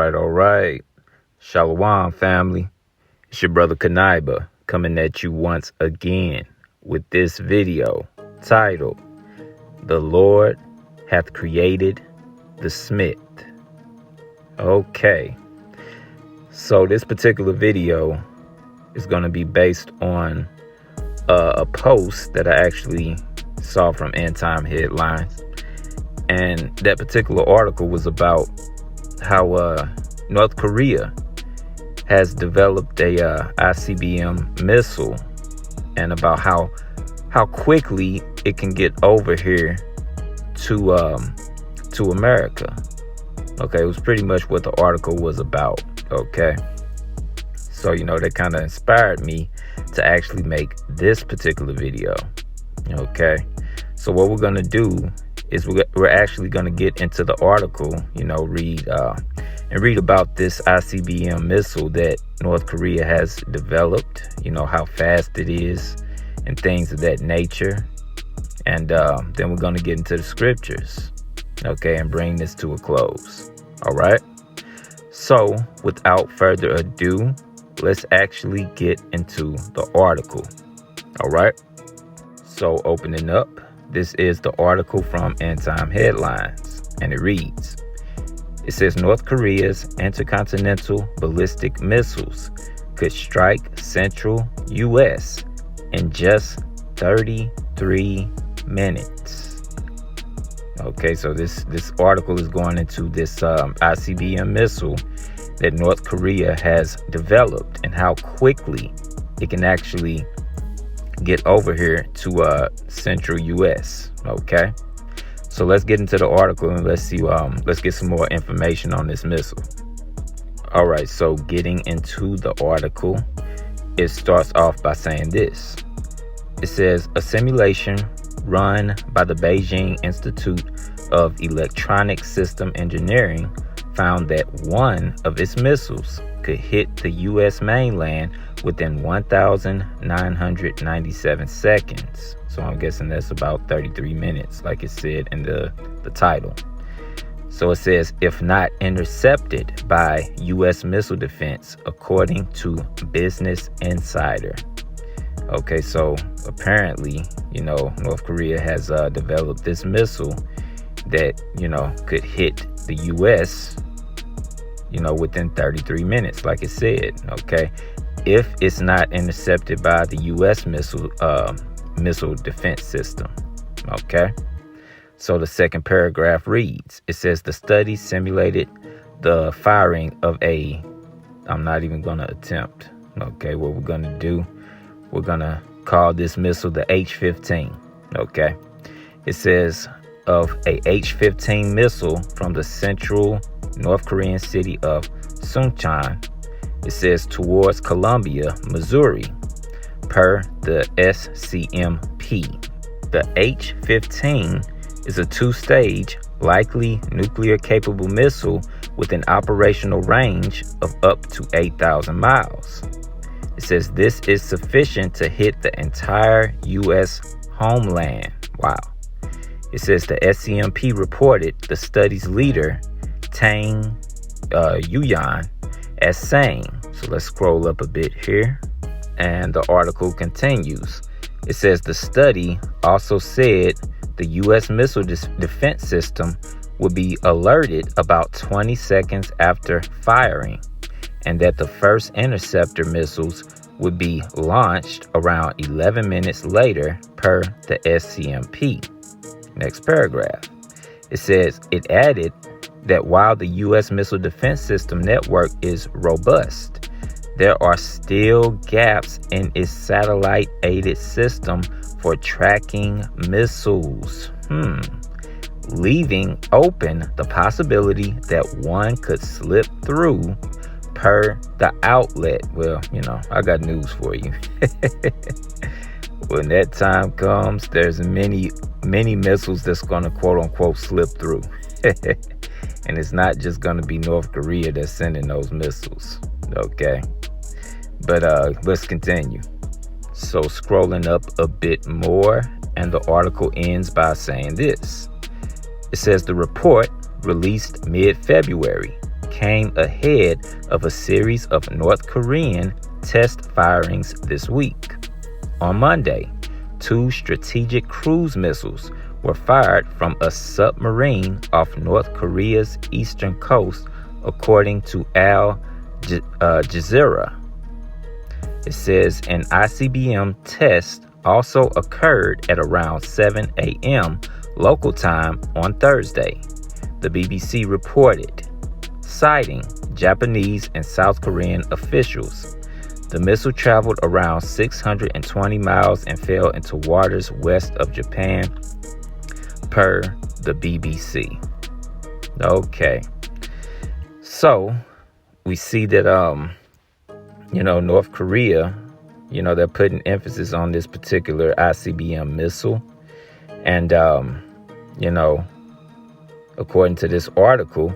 All right. Shalom, family. It's your brother Kanaiba coming at you once again with this video titled, The Lord Hath Created the Smith. Okay. So this particular video is going to be based on a post that I actually saw from End Time Headlines. And that particular article was about how North Korea has developed a ICBM missile, and about how quickly it can get over here to America. Okay, it was pretty much what the article was about. Okay, so that kind of inspired me to actually make this particular video. Okay, so what we're gonna do is we're actually going to get into the article, read about this ICBM missile that North Korea has developed, how fast it is and things of that nature. And then we're going to get into the scriptures, okay, and bring this to a close. All right. So without further ado, let's actually get into the article. All right. So opening up. This is the article from End Time Headlines, and it reads, it says North Korea's intercontinental ballistic missiles could strike central U.S. in just 33 minutes. Okay, so this article is going into this ICBM missile that North Korea has developed and how quickly it can actually get over here to central U.S. Okay, so let's get into the article and let's see. Let's get some more information on this missile. All right, so getting into the article, it starts off by saying this. It says a simulation run by the Beijing Institute of Electronic System Engineering found that one of its missiles could hit the U.S. mainland within 1,997 seconds. So I'm guessing that's about 33 minutes, like it said in the title. So it says, if not intercepted by U.S. missile defense, according to Business Insider. Okay, so apparently, North Korea has developed this missile that, could hit the U.S., within 33 minutes, like it said. Okay, if it's not intercepted by the U.S. missile defense system. Okay, so the second paragraph reads, it says the study simulated the firing of I'm not even going to attempt. Okay, what we're going to do, we're going to call this missile the H-15. Okay, it says of a H-15 missile from the central North Korean city of Suncheon. It says towards Columbia, Missouri, per the SCMP. The H-15 is a two-stage, likely nuclear-capable missile with an operational range of up to 8,000 miles. It says this is sufficient to hit the entire U.S. homeland. Wow. It says the SCMP reported the study's leader, Tang Yuyan, as saying, so let's scroll up a bit here, and the article continues. It says the study also said the U.S. missile defense system would be alerted about 20 seconds after firing, and that the first interceptor missiles would be launched around 11 minutes later per the SCMP. Next paragraph. It says it added that while the U.S. missile defense system network is robust, there are still gaps in its satellite-aided system for tracking missiles, leaving open the possibility that one could slip through per the outlet. Well, I got news for you. When that time comes, there's many missiles that's going to quote unquote slip through. And it's not just going to be North Korea that's sending those missiles. Okay. But let's continue. So scrolling up a bit more, and the article ends by saying this. It says the report, released mid-February, came ahead of a series of North Korean test firings this week. On Monday, 2 strategic cruise missiles were fired from a submarine off North Korea's eastern coast, according to Al Jazeera. It says an ICBM test also occurred at around 7 a.m. local time on Thursday, the BBC reported, citing Japanese and South Korean officials. The missile traveled around 620 miles and fell into waters west of Japan, per the BBC. Okay. So, we see that, North Korea, they're putting emphasis on this particular ICBM missile. And, according to this article,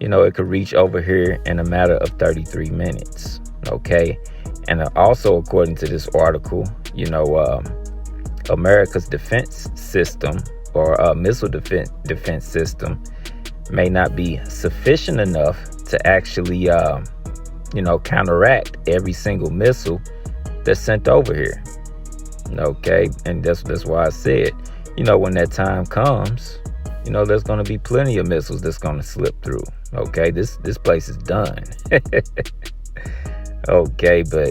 it could reach over here in a matter of 33 minutes. Okay. And also, according to this article, America's defense system or missile defense system may not be sufficient enough to actually, counteract every single missile that's sent over here. Okay. And that's why I said, when that time comes, there's going to be plenty of missiles that's going to slip through. Okay. This place is done. Okay. But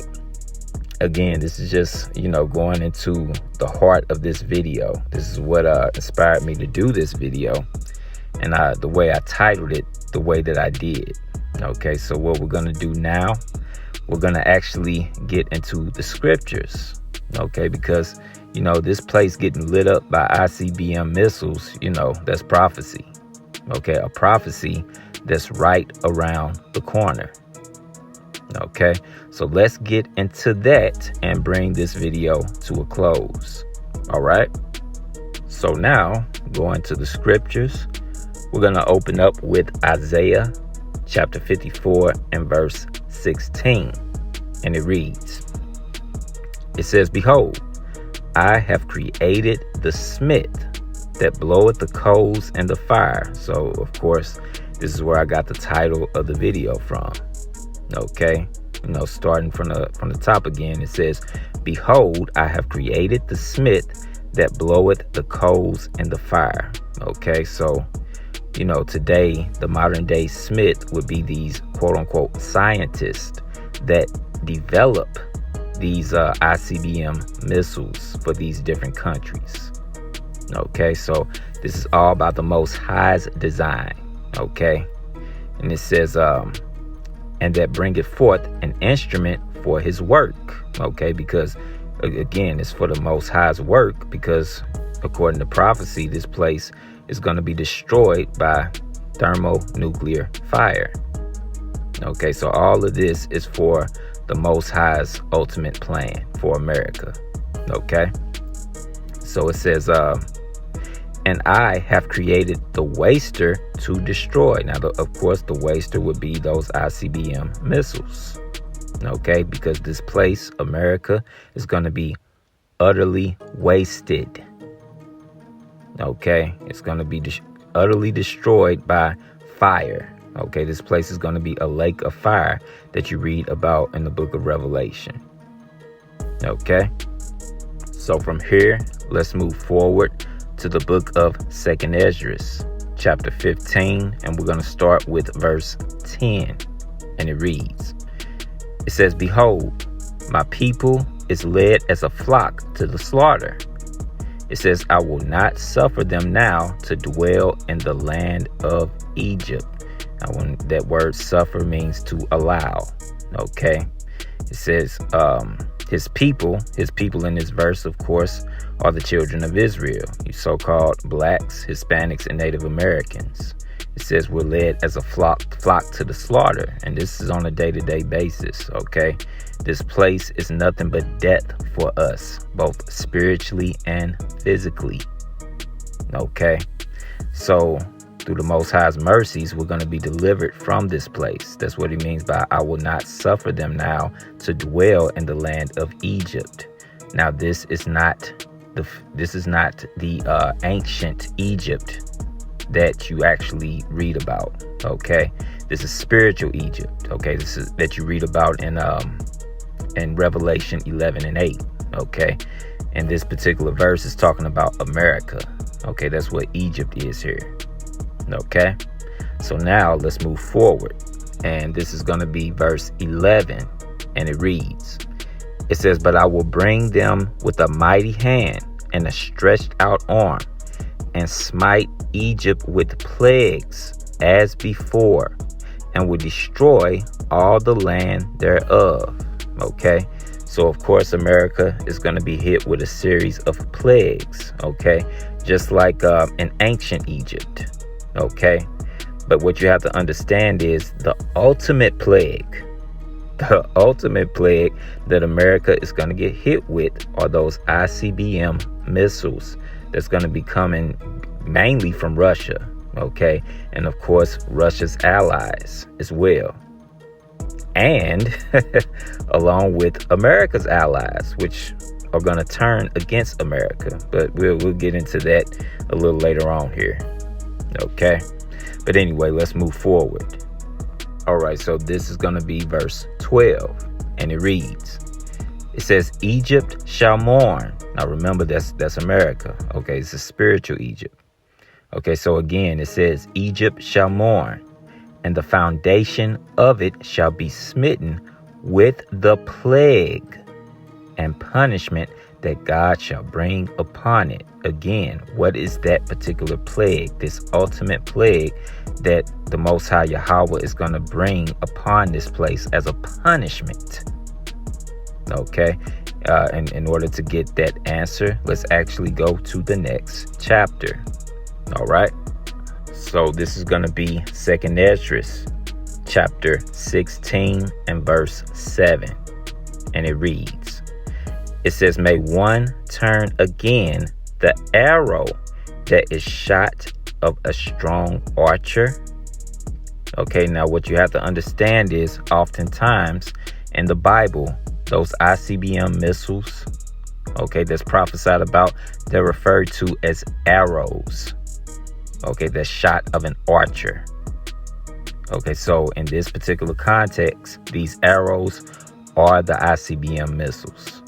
again, this is just, going into the heart of this video. This is what inspired me to do this video. And the way I titled it, the way that I did. Okay, so what we're going to do now, we're going to actually get into the scriptures. Okay, because, this place getting lit up by ICBM missiles, that's prophecy. Okay, a prophecy that's right around the corner. Okay, so let's get into that and bring this video to a close. All right. So now, going to the scriptures, we're going to open up with Isaiah chapter 54 and verse 16. And it reads, it says, "Behold, I have created the smith that bloweth the coals and the fire." So, of course, this is where I got the title of the video from. Okay, starting from the top again, it says, "Behold, I have created the smith that bloweth the coals and the fire." Okay, so, today, the modern day smith would be these quote unquote scientists that develop these ICBM missiles for these different countries. Okay, so this is all about the Most High's design. Okay, and it says, "And that bringeth forth an instrument for his work." Okay, because again, it's for the Most High's work, because according to prophecy, this place is going to be destroyed by thermonuclear fire. Okay, so all of this is for the Most High's ultimate plan for America. Okay, so it says, "And I have created the waster to destroy." Now, of course, the waster would be those ICBM missiles. Okay, because this place, America, is going to be utterly wasted. Okay, it's going to be utterly destroyed by fire. Okay, this place is going to be a lake of fire that you read about in the book of Revelation. Okay, so from here, let's move forward to the book of 2nd Esdras, chapter 15, and we're going to start with verse 10, and it reads, it says, "Behold, my people is led as a flock to the slaughter. It says, I will not suffer them now to dwell in the land of Egypt." Now, when that word suffer means to allow. Okay, it says his people in this verse, of course, are the children of Israel, you so-called blacks, Hispanics, and Native Americans. It says we're led as a flock to the slaughter, and this is on a day-to-day basis. Okay, this place is nothing but death for us, both spiritually and physically. Okay, so through the Most High's mercies, we're going to be delivered from this place. That's what he means by "I will not suffer them now to dwell in the land of Egypt." Now, this is not the ancient Egypt. that you actually read about. Okay, this is spiritual Egypt. Okay, this is that you read about in Revelation 11 and 8. Okay, and this particular verse is talking about America. Okay, that's what Egypt is here. Okay, so now let's move forward, and this is going to be verse 11, and it reads, it says, "But I will bring them with a mighty hand and a stretched out arm, and smite Egypt with plagues as before, and will destroy all the land thereof." Okay, so of course America is going to be hit with a series of plagues. Okay, just like in ancient Egypt. Okay, but what you have to understand is the ultimate plague that America is going to get hit with are those ICBM missiles that's going to be coming mainly from Russia. Okay, and of course Russia's allies as well, and along with America's allies, which are going to turn against America. But we'll get into that a little later on here. Okay, but anyway, let's move forward. All right, so this is going to be verse 12, and it reads, it says, "Egypt shall mourn." Now remember, that's America. Okay, it's a spiritual Egypt. Okay, so again, it says, "Egypt shall mourn, and the foundation of it shall be smitten with the plague and punishment that God shall bring upon it." Again, what is that particular plague? This ultimate plague that the Most High Yahweh is going to bring upon this place as a punishment. Okay, and in order to get that answer, let's actually go to the next chapter. All right, so this is going to be 2nd Esdras chapter 16 and verse 7, and it reads, it says, "May one turn again the arrow that is shot of a strong archer." Okay, now what you have to understand is oftentimes in the Bible, those ICBM missiles, okay, that's prophesied about, they're referred to as arrows. Okay, the shot of an archer. Okay, so in this particular context, these arrows are the ICBM missiles.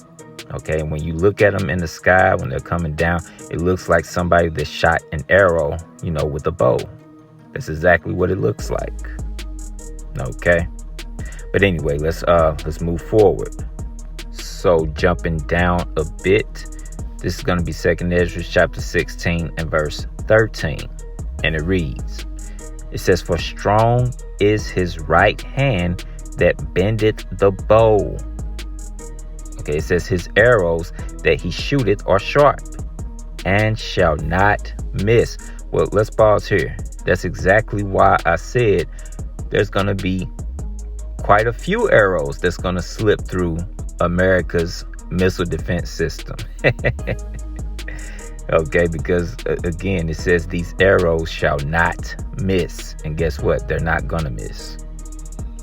Okay, and when you look at them in the sky, when they're coming down, it looks like somebody that shot an arrow, with a bow. That's exactly what it looks like. Okay, but anyway, let's move forward. So jumping down a bit, this is going to be 2nd Esdras chapter 16 and verse 13, and it reads, it says, "For strong is his right hand that bendeth the bow." Okay, it says, "His arrows that he shooteth are sharp, and shall not miss." Well, let's pause here. That's exactly why I said there's going to be quite a few arrows that's going to slip through America's missile defense system. Okay, because again, it says these arrows shall not miss. And guess what? They're not going to miss.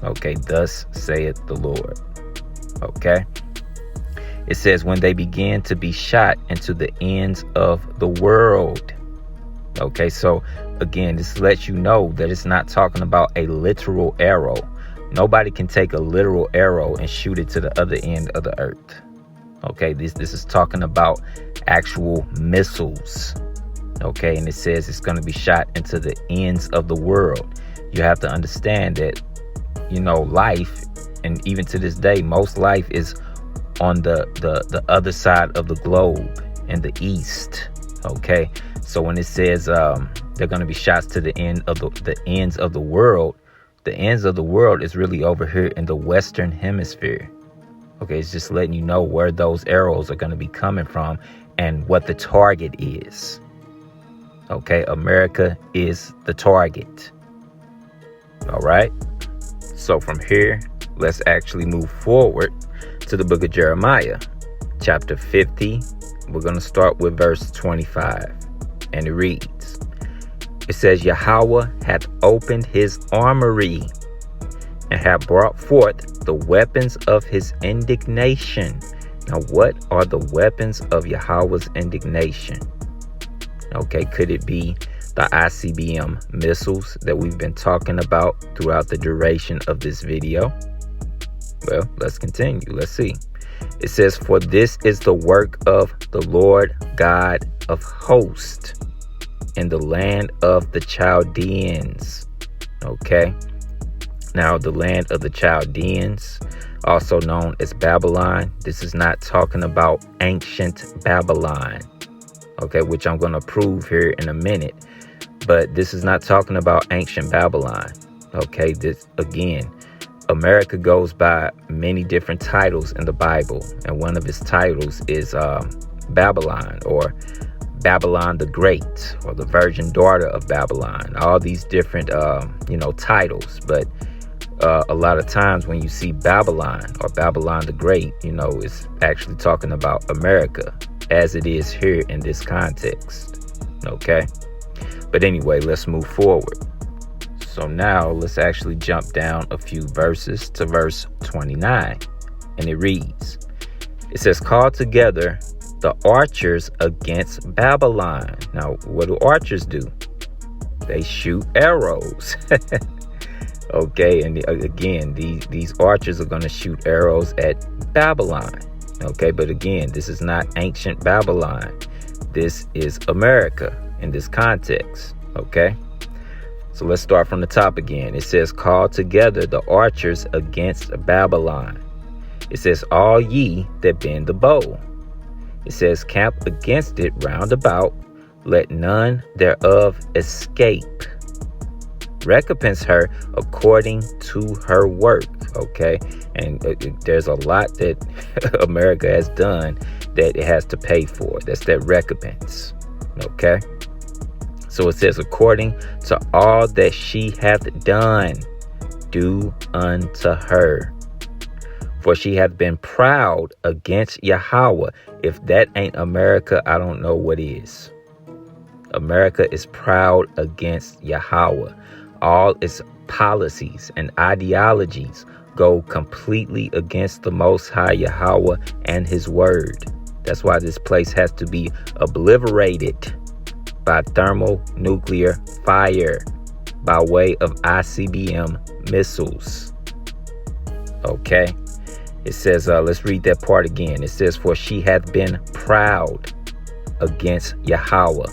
Okay, thus saith the Lord. Okay. It says, "When they begin to be shot into the ends of the world." Okay, so again, this lets you know that it's not talking about a literal arrow. Nobody can take a literal arrow and shoot it to the other end of the earth. Okay, this is talking about actual missiles. Okay, and it says it's going to be shot into the ends of the world. You have to understand that, life, and even to this day, most life is on the other side of the globe, in the east. Okay, so when it says they're going to be shots to the ends of the world, the ends of the world is really over here in the Western Hemisphere. Okay, it's just letting you know where those arrows are going to be coming from and what the target is. Okay, America is the target. All right, so from here, let's actually move forward to the book of Jeremiah, chapter 50. We're going to start with verse 25, and it reads, it says, "Yahweh hath opened his armory and hath brought forth the weapons of his indignation." Now, what are the weapons of Yahweh's indignation? Okay, could it be the ICBM missiles that we've been talking about throughout the duration of this video? Well, let's continue. Let's see. It says, for this is the work of the Lord God of hosts in the land of the Chaldeans. Okay. Now, the land of the Chaldeans, also known as Babylon. This is not talking about ancient Babylon. Okay, which I'm going to prove here in a minute. But this is not talking about ancient Babylon. Okay, this again, America goes by many different titles in the Bible. And one of its titles is Babylon, or Babylon the Great, or the Virgin Daughter of Babylon. All these different, titles. But a lot of times when you see Babylon or Babylon the Great, it's actually talking about America, as it is here in this context. Okay. But anyway, let's move forward. So now let's actually jump down a few verses to verse 29. And it reads, it says, call together the archers against Babylon. Now, what do archers do? They shoot arrows. Okay, and again, these archers are going to shoot arrows at Babylon. Okay, but again, this is not ancient Babylon. This is America in this context. Okay, so let's start from the top again. It says, call together the archers against Babylon. It says, all ye that bend the bow. It says, camp against it round about, let none thereof escape. Recompense her according to her work. Okay, and there's a lot that America has done that it has to pay for. That's that recompense. Okay, so it says, according to all that she hath done, do unto her. For she hath been proud against Yahweh. If that ain't America, I don't know what is. America is proud against Yahweh. All its policies and ideologies go completely against the Most High Yahweh and his word. That's why this place has to be obliterated by thermonuclear fire by way of ICBM missiles. Okay. It says, let's read that part again. It says, for she hath been proud against Yahweh,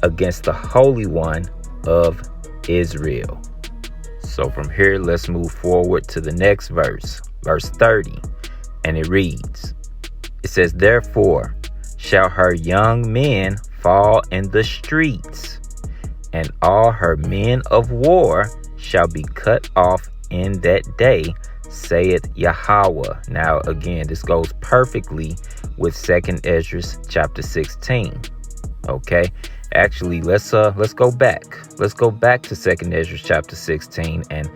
against the Holy One of Israel. So from here, let's move forward to the next verse, verse 30. And it reads, it says, therefore shall her young men fall in the streets, and all her men of war shall be cut off in that day, saith Yahweh. Now again, this goes perfectly with 2nd Ezra chapter 16. Okay, actually, let's go back. Let's go back to 2nd Ezra chapter 16, and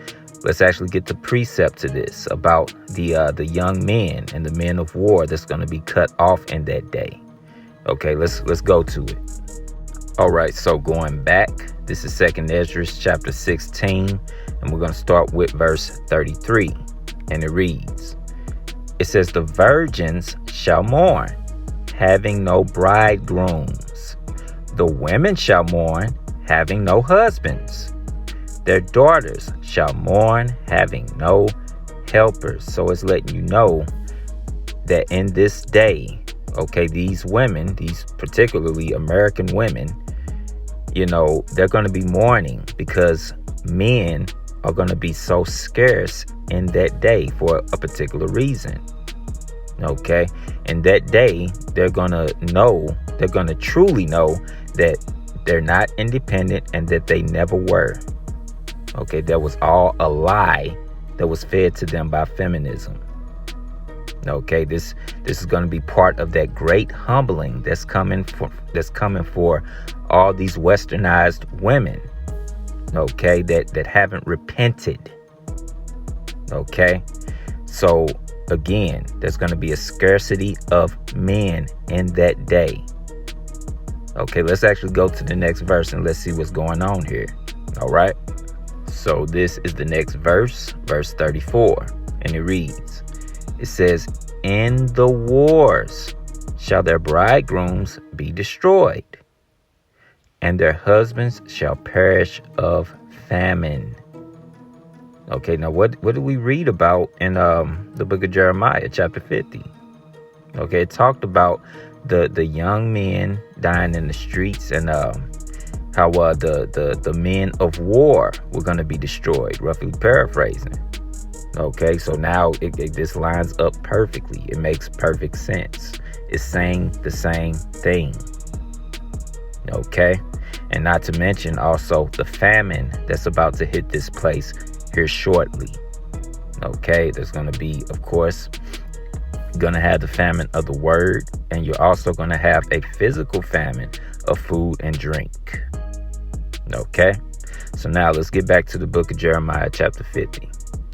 let's actually get the precept to this about the young men and the men of war that's going to be cut off in that day. Okay, let's go to it. All right, so going back, this is 2nd Ezra chapter 16, and we're going to start with verse 33, and it reads, it says, the virgins shall mourn, having no bridegrooms. The women shall mourn, having no husbands. Their daughters shall mourn, having no helpers. So it's letting you know that in this day, okay, these women, these particularly American women, they're going to be mourning because men are going to be so scarce in that day for a particular reason. Okay, and that day they're going to truly know that they're not independent and that they never were. Okay, that was all a lie that was fed to them by feminism. Okay, this is going to be part of that great humbling that's coming for all these westernized women. Okay, that haven't repented. Okay, so again, there's going to be a scarcity of men in that day. Okay, let's actually go to the next verse and let's see what's going on here. All right. So this is the next verse, verse 34, and it reads, it says, in the wars shall their bridegrooms be destroyed. and their husbands shall perish of famine. Okay, now what do we read about in the book of Jeremiah, chapter 50? Okay, it talked about the young men dying in the streets, and how the men of war were going to be destroyed, roughly paraphrasing. Okay, so now this lines up perfectly. It makes perfect sense. It's saying the same thing. Okay, and not to mention also the famine that's about to hit this place here shortly. Okay, there's going to be, of course, going to have the famine of the word, and you're also going to have a physical famine of food and drink. Okay, so now let's get back to the book of Jeremiah chapter 50.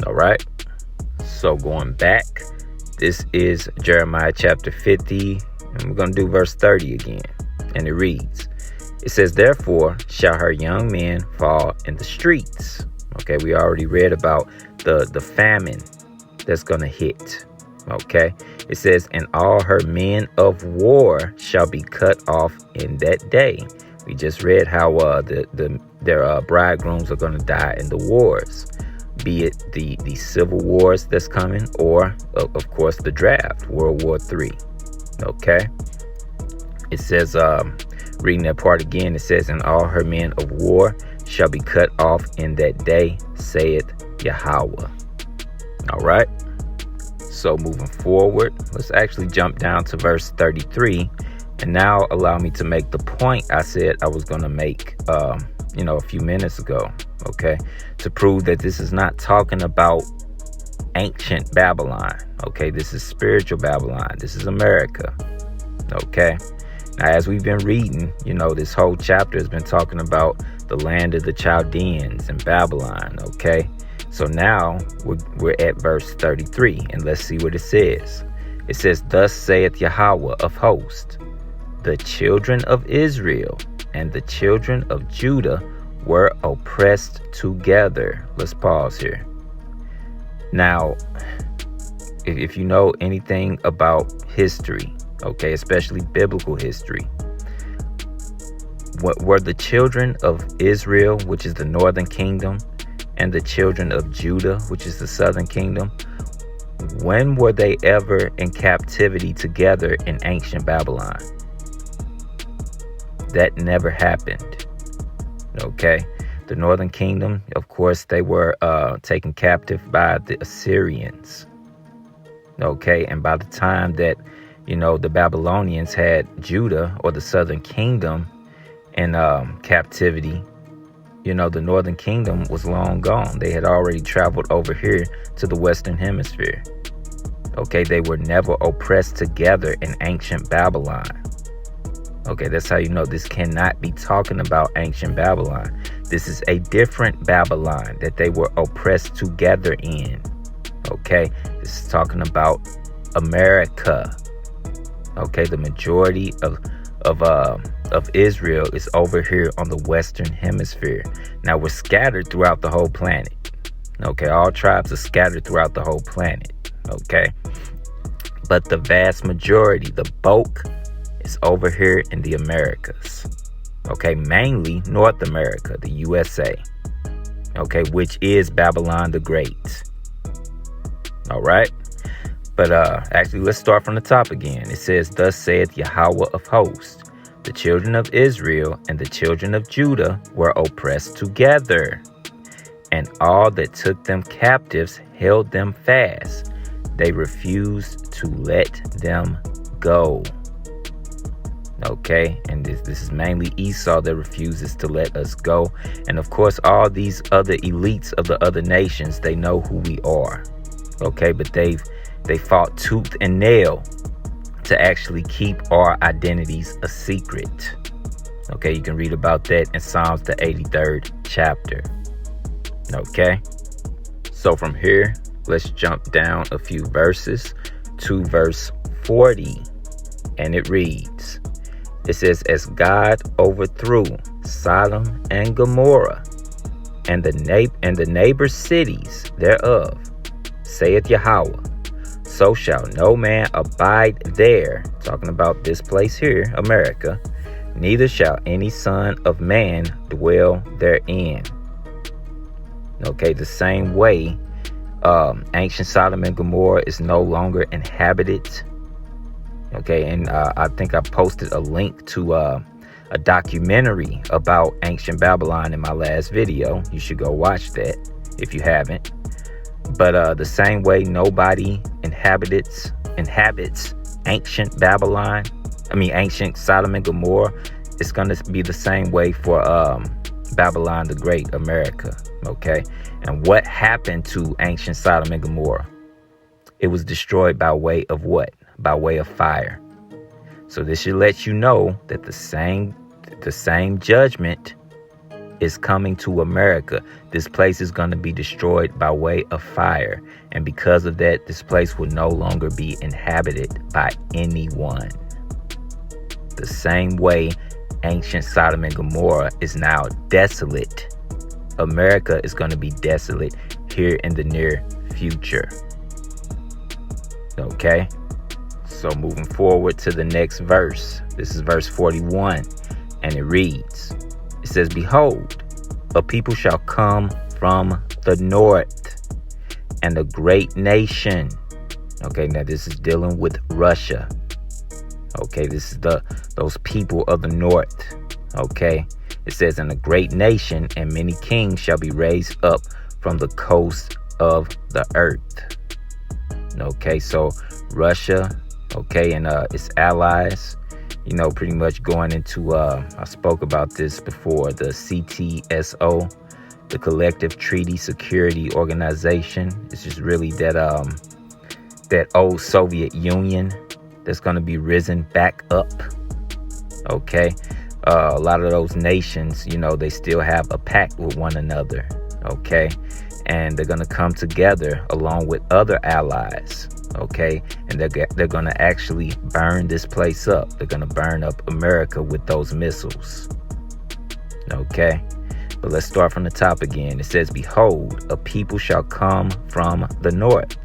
All right, so going back, this is Jeremiah chapter 50, and we're going to do verse 30 again, and it reads, it says, therefore shall her young men fall in the streets. Okay, we already read about the famine that's going to hit. Okay, it says, and all her men of war shall be cut off in that day. We just read how their bridegrooms are going to die in the wars, be it the civil wars that's coming, or of course the draft, World War III. Okay, it says, reading that part again, it says, and all her men of war shall be cut off in that day, saith Yahweh. All right. So moving forward, let's actually jump down to verse 33, and now allow me to make the point I said I was going to make, a few minutes ago. Okay, to prove that this is not talking about ancient Babylon. Okay, this is spiritual Babylon. This is America. Okay. Now, as we've been reading, this whole chapter has been talking about the land of the Chaldeans and Babylon. Okay. So now we're at verse 33, and let's see what it says. It says, thus saith Yahweh of hosts, the children of Israel and the children of Judah were oppressed together. Let's pause here. Now, if you know anything about history, okay, especially biblical history, what were the children of Israel, which is the northern kingdom, and the children of Judah, which is the southern kingdom, when were they ever in captivity together in ancient Babylon? That never happened. Okay, the northern kingdom, of course, they were taken captive by the Assyrians. Okay, and by the time that the Babylonians had Judah, or the southern kingdom, in captivity, the northern kingdom was long gone. They had already traveled over here to the western hemisphere. Okay, they were never oppressed together in ancient Babylon. Okay, that's how you know this cannot be talking about ancient Babylon. This is a different Babylon that they were oppressed together in. Okay, this is talking about America. Okay, the majority of Israel is over here on the western hemisphere. Now we're scattered throughout the whole planet. Okay, all tribes are scattered throughout the whole planet. Okay, but the vast majority, the bulk, is over here in the Americas. Okay, mainly North America, the USA. Okay, which is Babylon the Great. All right. But actually, let's start from the top again. It says, thus saith Yahweh of hosts, the children of Israel and the children of Judah were oppressed together, and all that took them captives held them fast. They refused to let them go. Okay, and this is mainly Esau that refuses to let us go. And of course, all these other elites of the other nations, they know who we are. Okay, but they fought tooth and nail to actually keep our identities a secret. Okay, you can read about that in Psalms the 83rd chapter. Okay, so from here, let's jump down a few verses to verse 40, and it reads, it says, as God overthrew Sodom and Gomorrah and the neighbor cities thereof, saith Yahweh, so shall no man abide there, talking about this place here, America, neither shall any son of man dwell therein. Okay, the same way ancient Sodom and Gomorrah is no longer inhabited. Okay, and I think I posted a link to a documentary about ancient Babylon in my last video. You should go watch that if you haven't. But the same way nobody inhabits ancient Babylon, ancient Sodom and Gomorrah, it's going to be the same way for Babylon the Great, America. Okay, and what happened to ancient Sodom and Gomorrah? It was destroyed by way of what? By way of fire. So this should let you know that the same judgment is coming to America. This place is going to be destroyed by way of fire. And because of that, this place will no longer be inhabited by anyone. The same way ancient Sodom and Gomorrah is now desolate, America is going to be desolate here in the near future. Okay? So moving forward to the next verse. This is verse 41. And it reads, it says, behold, a people shall come from the north, and a great nation. Okay, now this is dealing with Russia. Okay, this is those people of the north. Okay, it says, and a great nation and many kings shall be raised up from the coast of the earth. Okay, so Russia, okay, and its allies, you know, pretty much going into, I spoke about this before, the CTSO, the Collective Treaty Security Organization. It's just really that old Soviet Union that's going to be risen back up. Okay. A lot of those nations, you know, they still have a pact with one another. Okay. And they're going to come together along with other allies. Okay, and they're going to actually burn this place up. They're going to burn up America with those missiles. Okay, but let's start from the top again. It says, behold, a people shall come from the north,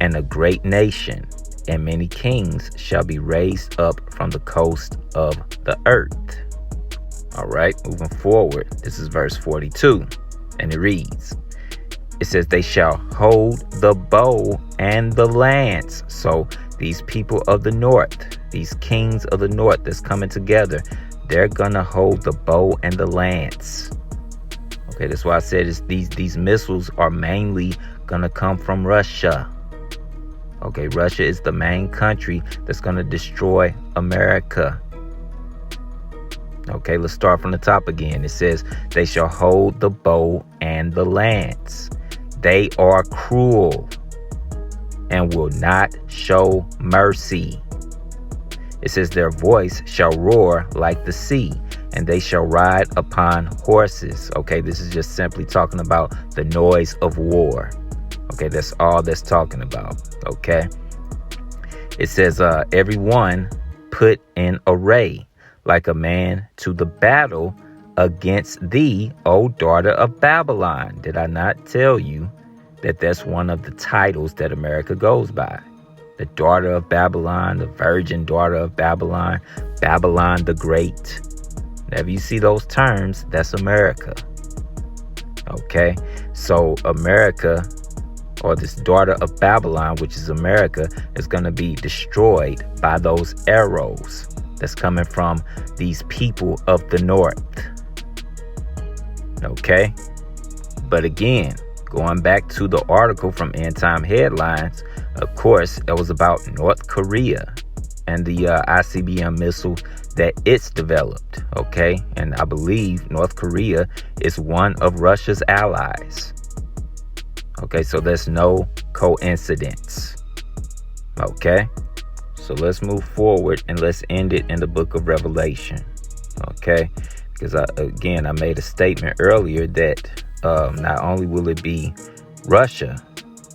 and a great nation, and many kings shall be raised up from the coast of the earth. All right, moving forward. This is verse 42, and it reads, it says, they shall hold the bow and the lance. So these people of the north, these kings of the north that's coming together, they're going to hold the bow and the lance. Okay, that's why I said these missiles are mainly going to come from Russia. Okay, Russia is the main country that's going to destroy America. Okay, let's start from the top again. It says, they shall hold the bow and the lance. They are cruel and will not show mercy. It says, their voice shall roar like the sea, and they shall ride upon horses. Okay, this is just simply talking about the noise of war. Okay, that's all that's talking about. Okay, it says, everyone put in array like a man to the battle against thee, O daughter of Babylon. Did I not tell you that that's one of the titles that America goes by? The daughter of Babylon, the virgin daughter of Babylon, Babylon the Great. Whenever you see those terms, that's America. Okay, so America, or this daughter of Babylon, which is America, is going to be destroyed by those arrows that's coming from these people of the north. Okay, but again, going back to the article from End Time Headlines, of course, it was about North Korea and the ICBM missile that it's developed. Okay, and I believe North Korea is one of Russia's allies. Okay, so there's no coincidence. Okay, so let's move forward and let's end it in the book of Revelation. Okay, because I made a statement earlier that not only will it be Russia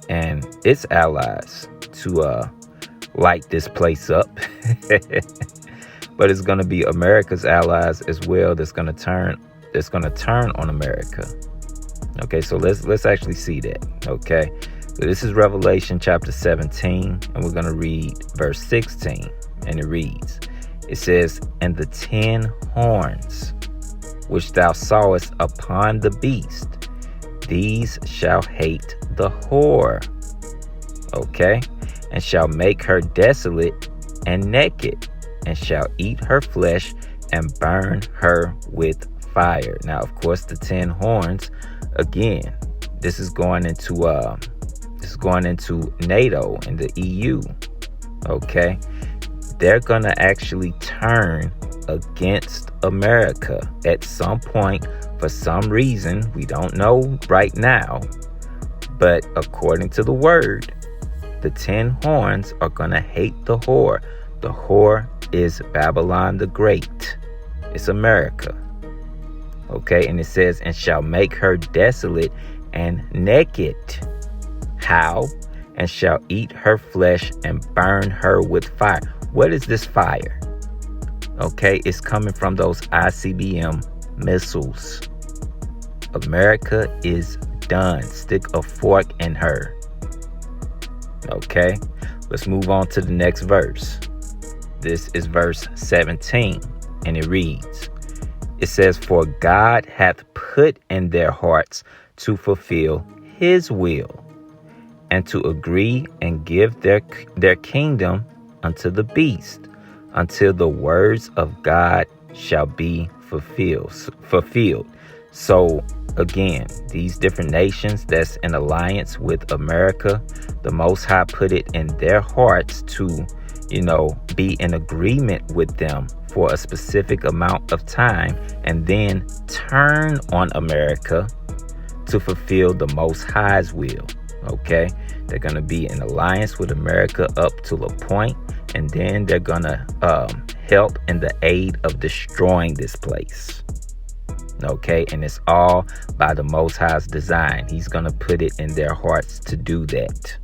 and its allies to light this place up, but it's going to be America's allies as well that's going to turn on America. Okay, so let's actually see that. Okay, so this is Revelation chapter 17, and we're going to read verse 16, and it reads, It says, and the 10 horns which thou sawest upon the beast, these shall hate the whore, okay, and shall make her desolate and naked, and shall eat her flesh and burn her with fire. Now, of course, the 10 horns, again, this is going into NATO and the EU, okay? They're gonna actually turn against America at some point for some reason. We don't know right now, but according to the word, the 10 horns are gonna hate the whore. The whore is Babylon the Great. It's America. Okay, and it says, and shall make her desolate and naked. How? And shall eat her flesh and burn her with fire. What is this fire? Okay, it's coming from those ICBM missiles. America is done. Stick a fork in her. Okay, let's move on to the next verse. This is verse 17, and it reads, it says, for God hath put in their hearts to fulfill his will, and to agree and give their kingdom unto the beast, until the words of God shall be fulfilled. So again, these different nations that's in alliance with America, the Most High put it in their hearts to, be in agreement with them for a specific amount of time, and then turn on America to fulfill the Most High's will. Okay, they're going to be in alliance with America up to a point, and then they're going to help in the aid of destroying this place. Okay, and it's all by the Most High's design. He's going to put it in their hearts to do that.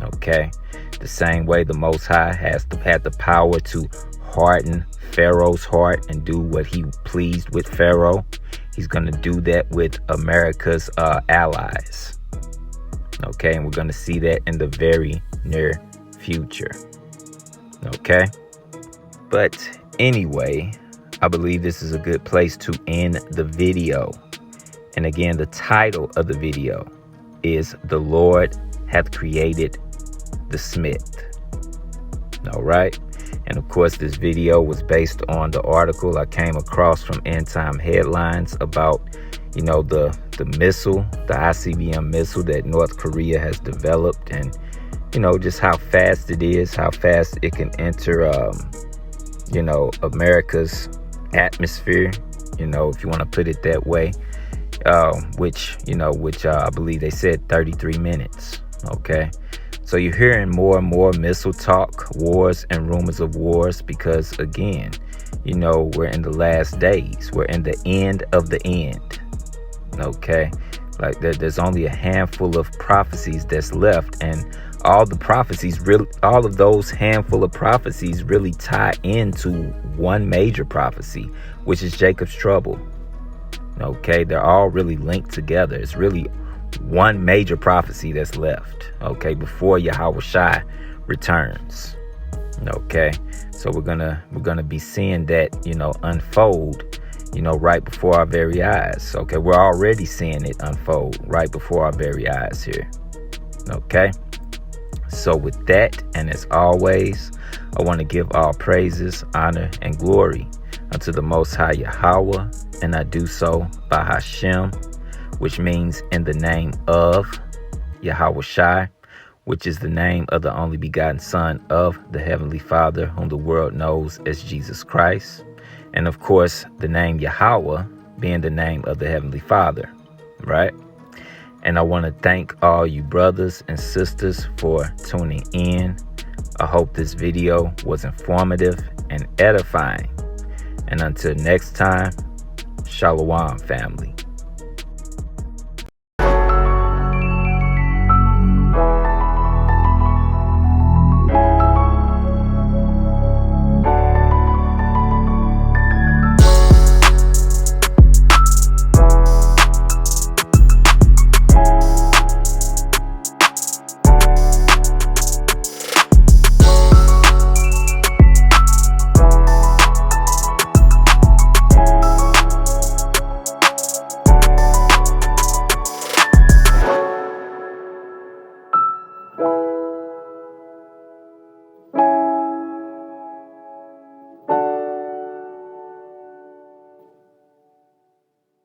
Okay, the same way the Most High had the power to harden Pharaoh's heart and do what he pleased with Pharaoh, he's going to do that with America's allies. Okay, and we're going to see that in the very near future. Okay, but anyway, I believe this is a good place to end the video. And again, the title of the video is The Lord Hath Created the Smith. All right. And of course, this video was based on the article I came across from End Time Headlines about, the missile, the ICBM missile that North Korea has developed, and, just how fast it is, how fast it can enter, America's atmosphere, if you want to put it that way, which I believe they said 33 minutes. Okay. So you're hearing more and more missile talk, wars and rumors of wars, because again, we're in the last days. We're in the end of the end. Okay. Like there's only a handful of prophecies that's left, and all of those handful of prophecies really tie into one major prophecy, which is Jacob's trouble. Okay, they're all really linked together. It's really one major prophecy that's left, okay, before Yahawashi returns. Okay, so we're gonna be seeing that, unfold, right before our very eyes. Okay, we're already seeing it unfold right before our very eyes here. Okay, so with that, and as always, I want to give all praises, honor, and glory unto the Most High Yahweh, and I do so by Hashem, which means in the name of Yahawashi, which is the name of the only begotten Son of the Heavenly Father, whom the world knows as Jesus Christ. And of course, the name Yahweh being the name of the Heavenly Father, right? And I want to thank all you brothers and sisters for tuning in. I hope this video was informative and edifying. And until next time, Shalom, family.